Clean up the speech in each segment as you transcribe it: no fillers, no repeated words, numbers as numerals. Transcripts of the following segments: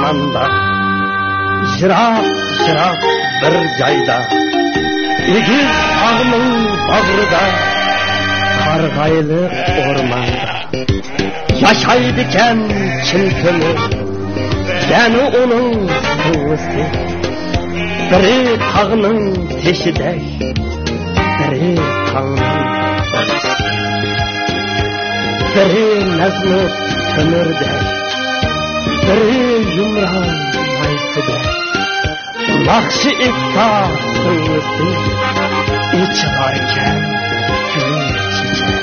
ormanda, jirak bir joyda, egiz tog'ning bag'rida, qarg'ayliq ormanda yashaydigan chin tümür, yana uning suvisi, biri tog'ning teshidek, biri tog'ning biri nazmut tümürdek, biri yumran maysidek, yaxshi ikta suvisi, ichg'arkan gul chechak.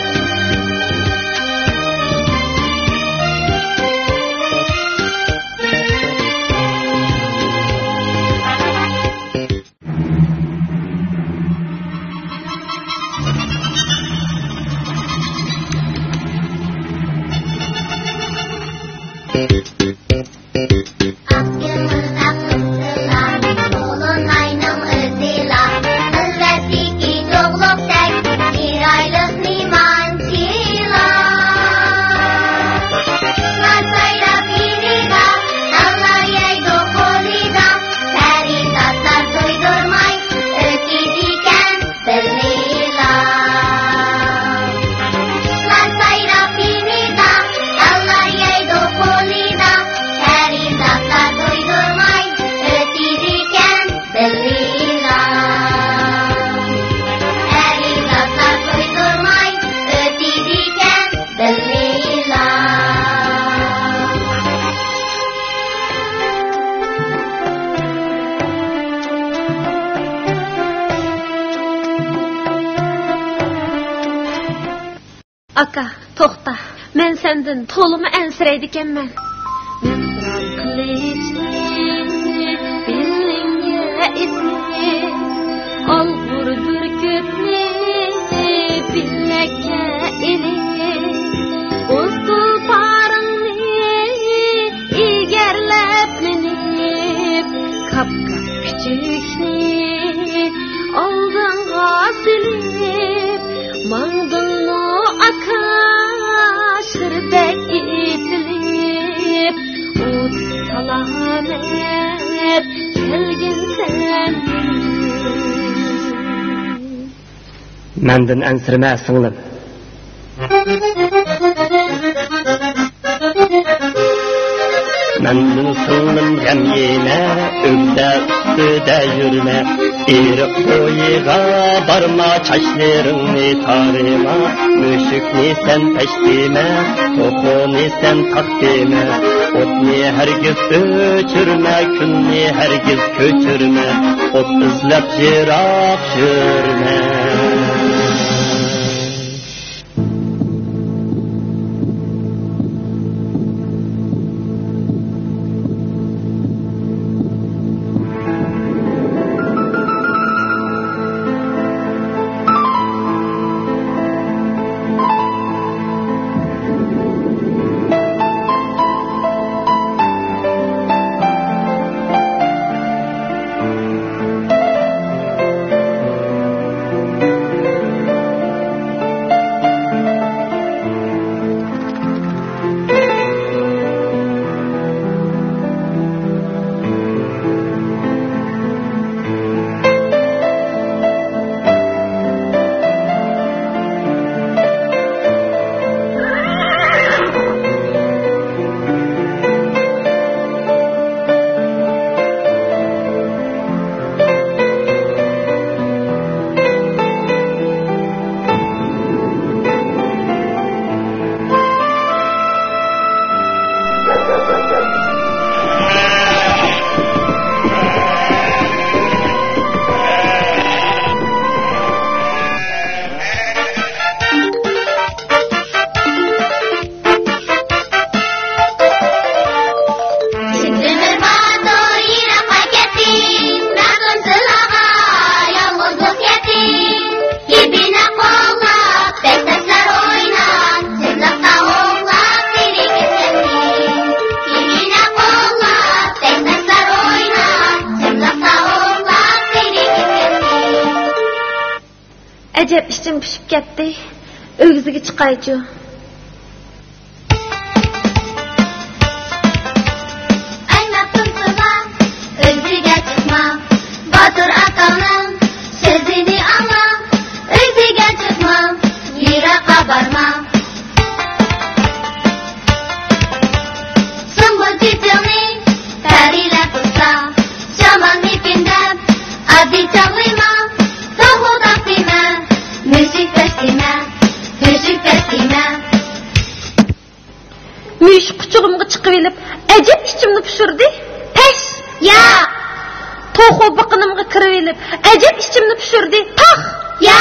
Aka, to'xta. Men sendan to'limi ansiraydi ekanman. Olgur burkutni billakka ili, o'ztul paringni egarlab minib, kapka kichikni oldinga silib, mangdingni akashirdak etilib, o't salamet kelgin sen. Menden ansirma singlim. Menden singlim gam yeme, ögde üstüde yürüme. Eriq boyiga barma, çaşlarını tarima. Müşükni sen peştime, toxuni sen taktime. Otni hergiz öçürme, künni hergiz köçürme. Ot izlep jirak jürme. Acep işim pişip gitti. Ögüzüge çıkaycı. Aynaktı turumga chiqib elib, ajab ichimni pishirdi. Tash, ya. To'xu biqinimga kirib elib, ajab ichimni pishirdi. Tax, ya.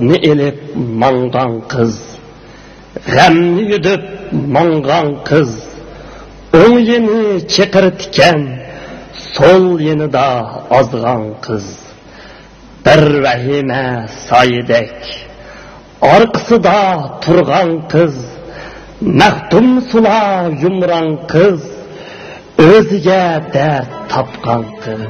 ne elip mangan kız, g'amni yudib mangan kız, o'ng yeni chiqirtgan, sol yenida ozgan kız, bir vahime sayidek, arkasida turgan kız, maqtum sula yumran kız, o'ziga dard topgan kız.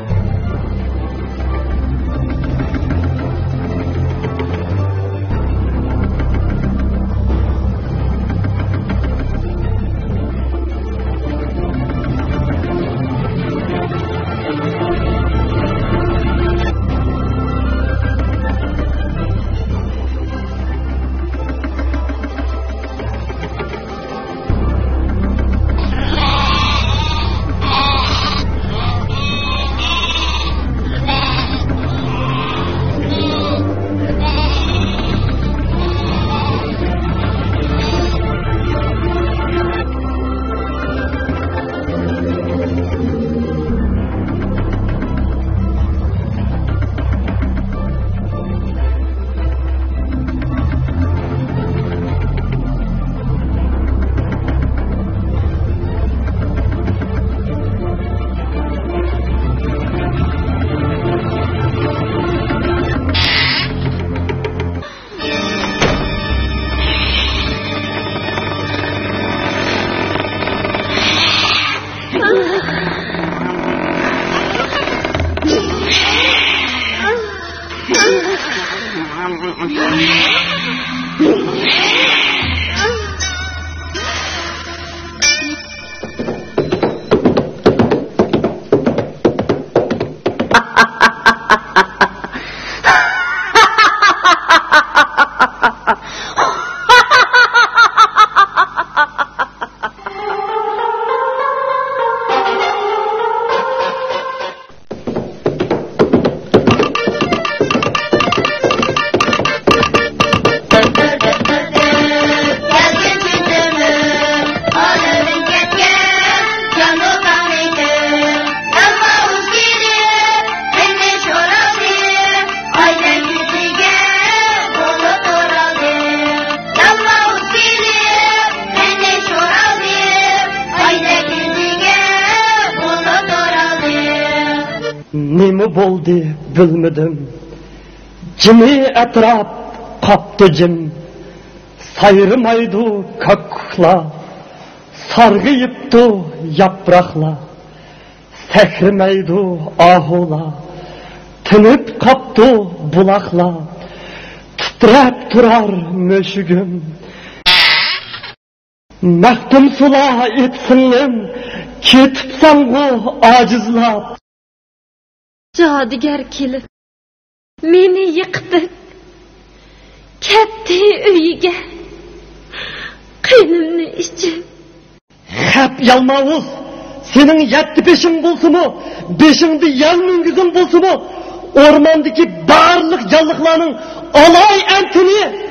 Nima bo'ldi bilmadim, jimi atrof qopdi jim, sayrimaydi ko'klar, sarg'ayibdi yaproqlar, sakrimaydi ohular, tinib qopdi buloqlar, titrab turar mushugim, maqtum sula etsinlim, ketibsangu ojizlab. Jodigar kelib meni yiqdi, ketdi uyiga, qinimni ichib. Hep yalmavuz, senin yetti peşin bulsumu, beşindi yan müngüzün bulsumu, ormandaki barlık canlıklarının alay entini.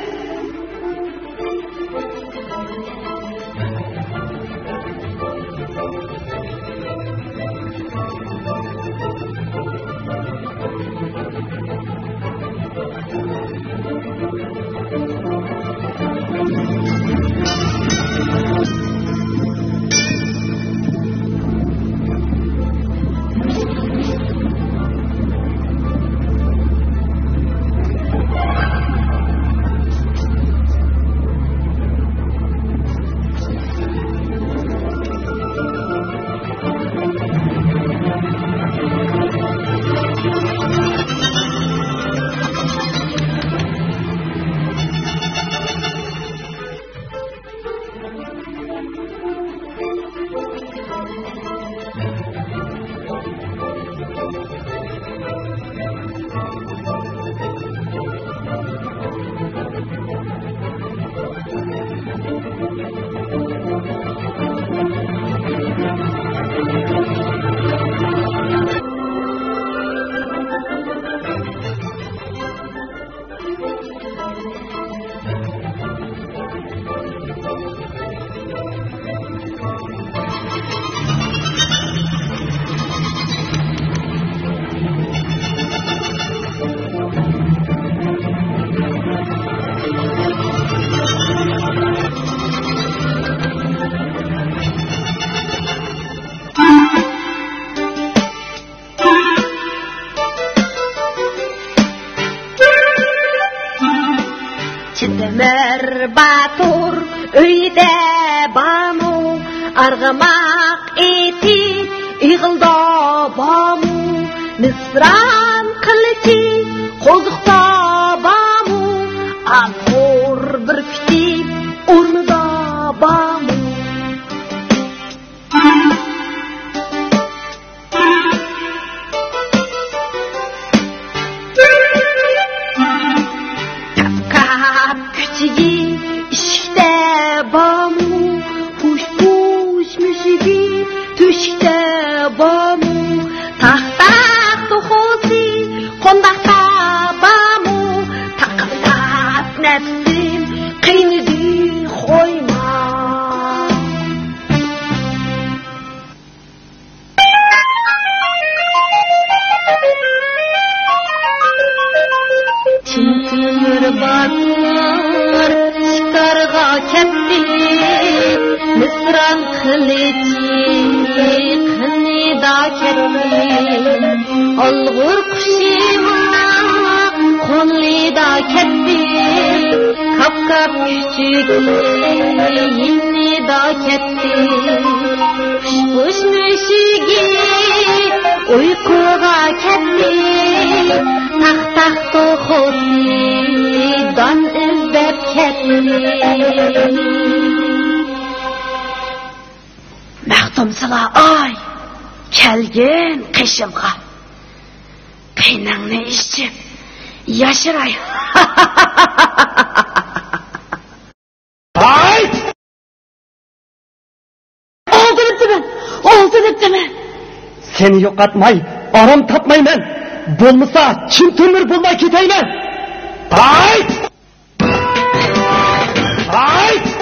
Батур үйде барму, арғымақ еті иғылда барму, мисран қылычы қозықта барму, ақор бір күтіп орныда барму. Тümür батыр шикарға кетті, мисран қылычы қыныда кетті, ұйғыр құшыма қонлыда кетті, кап-кап küçüğü yenida кетті, құш мүшігі uykuga кетті, tak to'xusidan izlab ketdi. Maqtumsila ay kelgin qishimga, qiyningni ichib yashiray. Ay! Oldu Seni yo'qotmay, aram topmayman. Bo'lmasa, kim tümür bulmay ketayman. Hayt! Hayt!